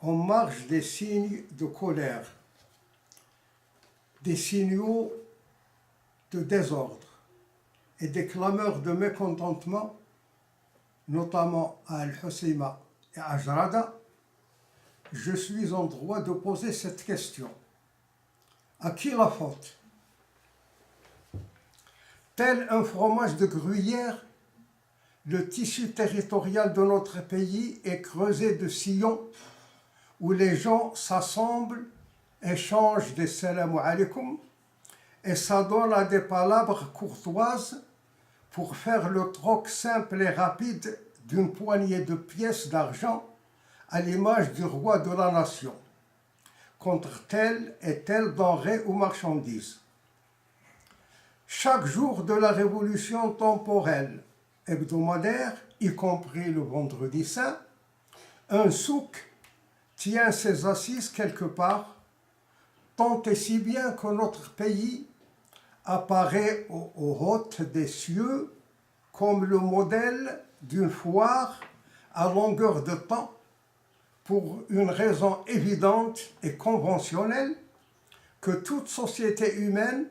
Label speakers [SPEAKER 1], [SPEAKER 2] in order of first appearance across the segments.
[SPEAKER 1] en marge des signes de colère, des signaux de désordre et des clameurs de mécontentement, notamment à Al-Husayma et à Jarada, je suis en droit de poser cette question. À qui la faute? Tel un fromage de gruyère, le tissu territorial de notre pays est creusé de sillons où les gens s'assemblent, échangent des salam alaikum et s'adonnent à des palabres courtoises pour faire le troc simple et rapide d'une poignée de pièces d'argent à l'image du roi de la nation, contre telle et telle denrée ou marchandise. Chaque jour de la révolution temporelle hebdomadaire, y compris le vendredi saint, un souk tient ses assises quelque part, tant et si bien que notre pays apparaît aux hôtes des cieux comme le modèle d'une foire à longueur de temps, pour une raison évidente et conventionnelle que toute société humaine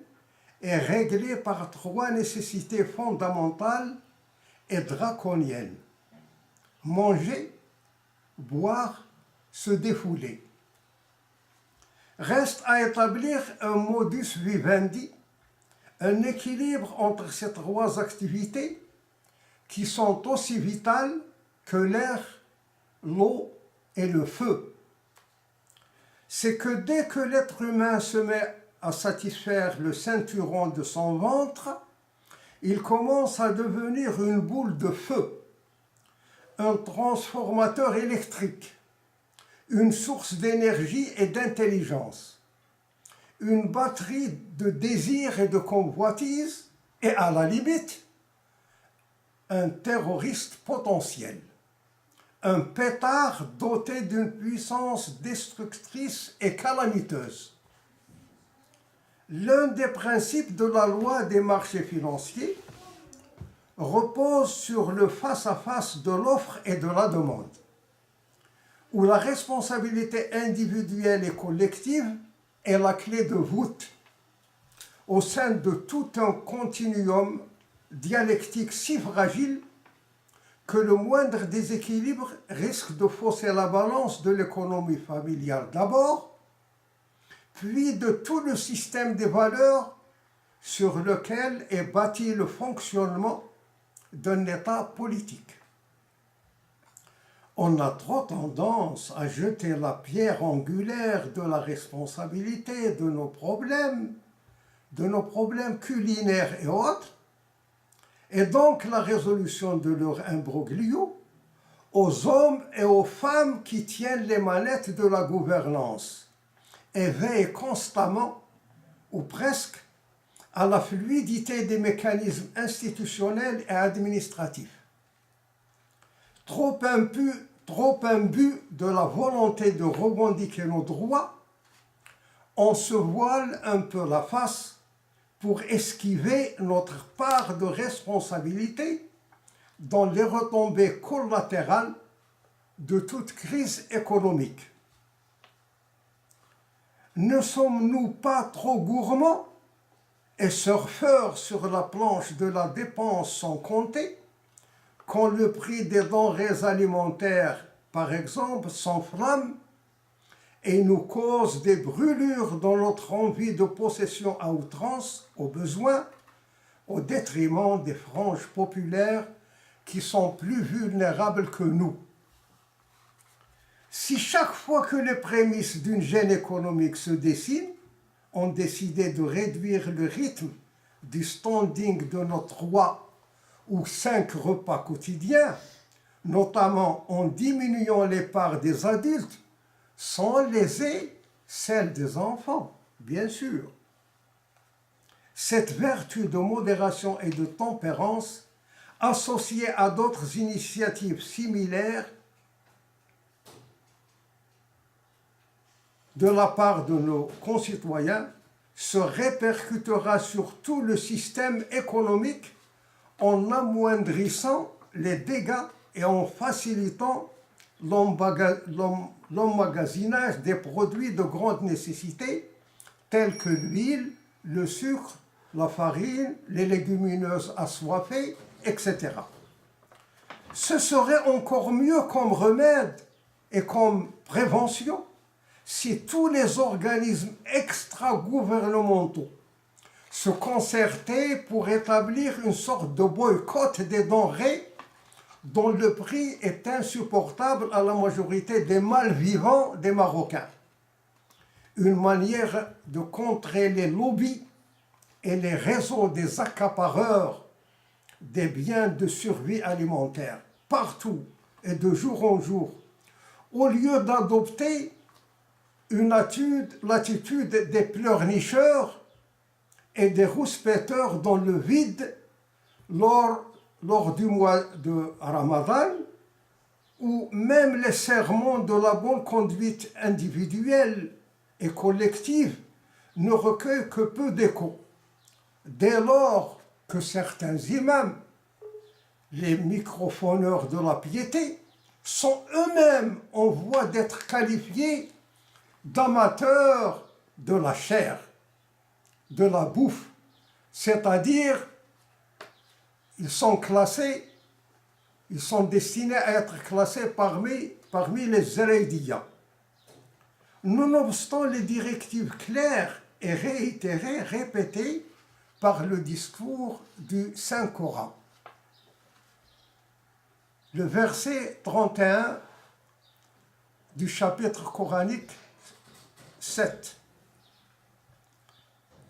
[SPEAKER 1] est réglée par trois nécessités fondamentales et draconiennes: manger, boire, se défouler. Reste à établir un modus vivendi, un équilibre entre ces trois activités qui sont aussi vitales que l'air, l'eau et le feu. C'est que dès que l'être humain se met à satisfaire le ceinturon de son ventre, il commence à devenir une boule de feu, un transformateur électrique, une source d'énergie et d'intelligence, une batterie de désir et de convoitise et, à la limite, un terroriste potentiel, un pétard doté d'une puissance destructrice et calamiteuse. L'un des principes de la loi des marchés financiers repose sur le face-à-face de l'offre et de la demande, où la responsabilité individuelle et collective est la clé de voûte au sein de tout un continuum dialectique si fragile que le moindre déséquilibre risque de fausser la balance de l'économie familiale d'abord, puis de tout le système des valeurs sur lequel est bâti le fonctionnement d'un État politique. On a trop tendance à jeter la pierre angulaire de la responsabilité de nos problèmes culinaires et autres, et donc la résolution de leur imbroglio, aux hommes et aux femmes qui tiennent les manettes de la gouvernance et veillent constamment, ou presque, à la fluidité des mécanismes institutionnels et administratifs. Trop imbu de la volonté de revendiquer nos droits, on se voile un peu la face pour esquiver notre part de responsabilité dans les retombées collatérales de toute crise économique. Ne sommes-nous pas trop gourmands et surfeurs sur la planche de la dépense sans compter, quand le prix des denrées alimentaires, par exemple, s'enflamme et nous cause des brûlures dans notre envie de possession à outrance, au besoin, au détriment des franges populaires qui sont plus vulnérables que nous? Si chaque fois que les prémices d'une gêne économique se dessinent, on décidait de réduire le rythme du standing de nos 3 ou 5 repas quotidiens, notamment en diminuant les parts des adultes, sans léser celle des enfants, bien sûr. Cette vertu de modération et de tempérance, associée à d'autres initiatives similaires de la part de nos concitoyens, se répercutera sur tout le système économique en amoindrissant les dégâts et en facilitant l'emmagasinage des produits de grande nécessité tels que l'huile, le sucre, la farine, les légumineuses assoiffées, etc. Ce serait encore mieux comme remède et comme prévention si tous les organismes extra-gouvernementaux se concertaient pour établir une sorte de boycott des denrées dont le prix est insupportable à la majorité des mâles vivants des Marocains. Une manière de contrer les lobbies et les réseaux des accapareurs des biens de survie alimentaire, partout et de jour en jour, au lieu d'adopter l'attitude des pleurnicheurs et des rouspéteurs dans le vide lors du mois de Ramadan, où même les sermons de la bonne conduite individuelle et collective ne recueillent que peu d'écho. Dès lors que certains imams, les microphoneurs de la piété, sont eux-mêmes en voie d'être qualifiés d'amateurs de la chair, de la bouffe, c'est-à-dire ils sont destinés à être classés parmi les Zeraïdiyya. Nonobstant les directives claires et réitérées, répétées par le discours du Saint-Coran. Le verset 31 du chapitre coranique 7.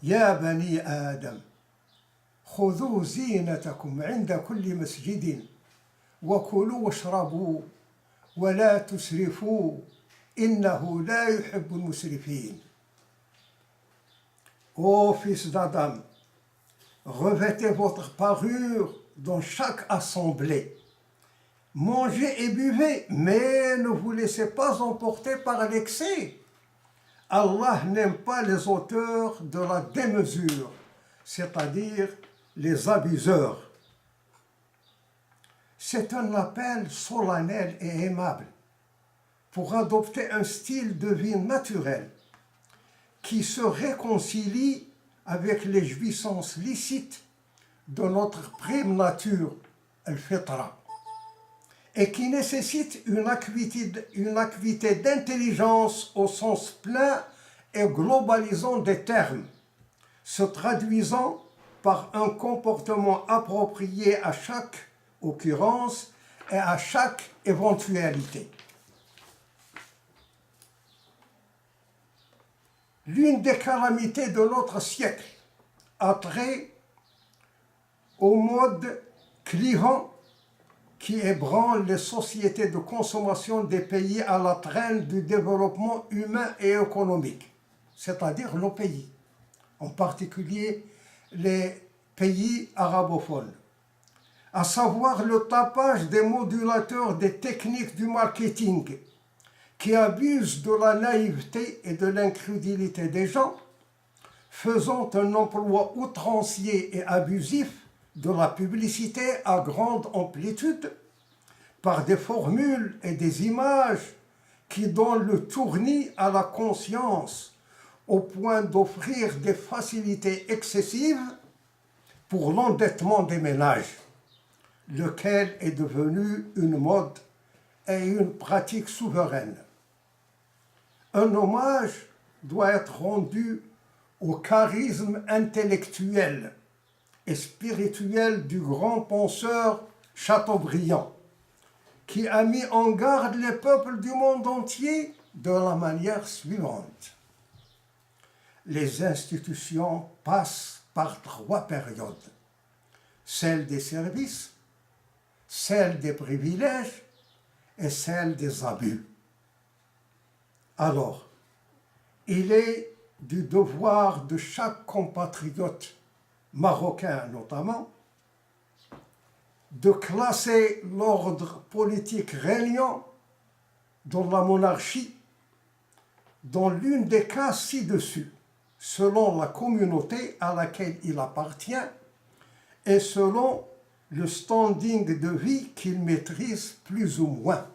[SPEAKER 1] Ya bani Adam, khudhu zinatakum 'inda kulli masjidin wa kulu washrabu wa la tusrifu innahu la yuhibbul musrifin. Ô fils d'Adam, revêtez votre parure dans chaque assemblée. Mangez et buvez, mais ne vous laissez pas emporter par l'excès. Allah n'aime pas les auteurs de la démesure, c'est-à-dire les abuseurs. C'est un appel solennel et aimable pour adopter un style de vie naturel qui se réconcilie avec les jouissances licites de notre prime nature, al-fitra, et qui nécessite une acuité d'intelligence au sens plein et globalisant des termes, se traduisant par un comportement approprié à chaque occurrence et à chaque éventualité. L'une des calamités de notre siècle a trait au mode clivant qui ébranle les sociétés de consommation des pays à la traîne du développement humain et économique, c'est-à-dire nos pays, en particulier les pays arabophones, à savoir le tapage des modulateurs des techniques du marketing qui abusent de la naïveté et de l'incrédulité des gens, faisant un emploi outrancier et abusif de la publicité à grande amplitude, par des formules et des images qui donnent le tournis à la conscience au point d'offrir des facilités excessives pour l'endettement des ménages, lequel est devenu une mode et une pratique souveraine. Un hommage doit être rendu au charisme intellectuel et spirituel du grand penseur Chateaubriand, qui a mis en garde les peuples du monde entier de la manière suivante. Les institutions passent par 3 périodes: celle des services, celle des privilèges et celle des abus. Alors, il est du devoir de chaque compatriote, marocain notamment, de classer l'ordre politique régnant dans la monarchie dans l'une des cas ci-dessus, selon la communauté à laquelle il appartient et selon le standing de vie qu'il maîtrise plus ou moins.